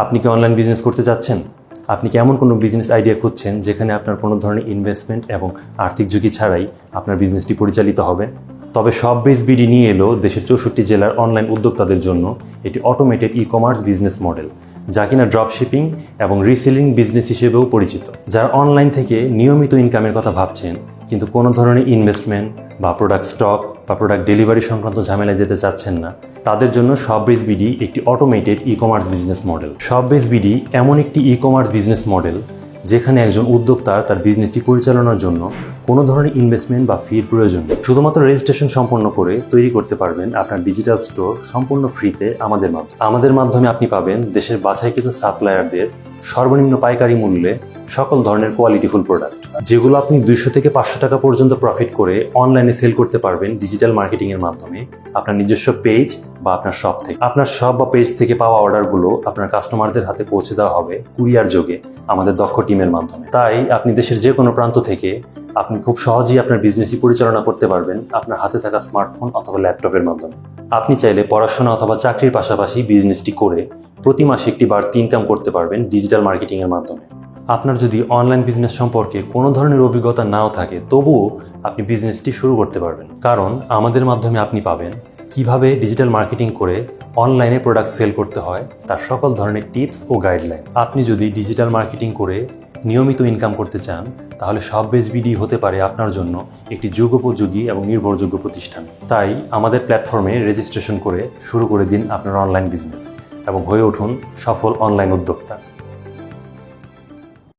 আপনি কি online business করতে চাচ্ছেন? আপনি কি এমন কোনো বিজনেস আইডিয়া খুঁজছেন যেখানে আপনার কোনো ধরনের ইনভেস্টমেন্ট এবং আর্থিক ঝুঁকি ছাড়াই আপনার বিজনেসটি পরিচালিত হবে? তবে শপবেজ বিডি নিয়ে এলো দেশের 64 জেলার অনলাইন উদ্যোক্তাদের জন্য এটি অটোমেটেড ই-কমার্স বিজনেস মডেল, যা কিনা ড্রপ শিপিং এবং রিসেলিং বিজনেস হিসেবেও পরিচিত। যারা অনলাইন থেকে নিয়মিত ইনকামের কথা ভাবছেন কিন্তু কোনো ধরনের ইনভেস্টমেন্ট বা প্রোডাক্ট স্টক বা প্রোডাক্ট ডেলিভারি সংক্রান্ত ঝামেলায় যেতে চাচ্ছেন না, তাদের জন্য শপবেজ বিডি একটি automated e-commerce business model. Shopbase BD এমন একটি ই-কমার্স বিজনেস মডেল যেখানে একজন উদ্যোক্তার তার বিজনেসটি পরিচালনার জন্য কোনো ধরনের ইনভেস্টমেন্ট বা ফির প্রয়োজন নেই। শুধুমাত্র রেজিস্ট্রেশন সম্পন্ন করে তৈরি করতে পারবেন আপনার ডিজিটাল স্টোর সম্পূর্ণ ফ্রিতে আমাদের মাধ্যমে আপনি পাবেন দেশের বাছাইকৃত সাপ্লায়ারদের সর্বনিম্ন পাইকারি মূল্যে সকল ধরনের কোয়ালিটিফুল প্রোডাক্ট, যেগুলো আপনি 200 থেকে 500 টাকা পর্যন্ত প্রফিট করে অনলাইনে সেল করতে পারবেন ডিজিটাল মার্কেটিং এর মাধ্যমে আপনার নিজস্ব পেজ বা আপনার শপ থেকে। আপনার শপ বা পেজ থেকে পাওয়া অর্ডারগুলো আপনার কাস্টমারদের হাতে পৌঁছে দেওয়া হবে কুরিয়ার যোগে আমাদের দক্ষ টিমের মাধ্যমে। তাই আপনি দেশের যে কোনো প্রান্ত থেকে আপনি খুব সহজেই আপনার বিজনেসই পরিচালনা করতে পারবেন আপনার হাতে থাকা স্মার্টফোন অথবা ল্যাপটপের মাধ্যমে। আপনি চাইলে পড়াশোনা অথবা চাকরির পাশাপাশি বিজনেসটি করে প্রতি মাসে একটি বাড়তি ইনকাম করতে পারবেন ডিজিটাল মার্কেটিং এর মাধ্যমে। আপনার যদি অনলাইন বিজনেস সম্পর্কে কোনো ধরনের অভিজ্ঞতা নাও থাকে, তবুও আপনি বিজনেসটি শুরু করতে পারবেন, কারণ আমাদের মাধ্যমে আপনি পাবেন কিভাবে ডিজিটাল মার্কেটিং করে অনলাইনে প্রোডাক্ট সেল করতে হয় তার সকল ধরনের টিপস ও গাইডলাইন। আপনি যদি ডিজিটাল মার্কেটিং করে নিয়মিত ইনকাম করতে চান, তাহলে শপবেজ বিডি হতে পারে আপনার জন্য একটি যুগোপযোগী এবং নির্ভরযোগ্য প্রতিষ্ঠান। তাই আমাদের প্ল্যাটফর্মে রেজিস্ট্রেশন করে শুরু করে দিন আপনার অনলাইন বিজনেস এবং হয়ে উঠুন সফল অনলাইন উদ্যোক্তা।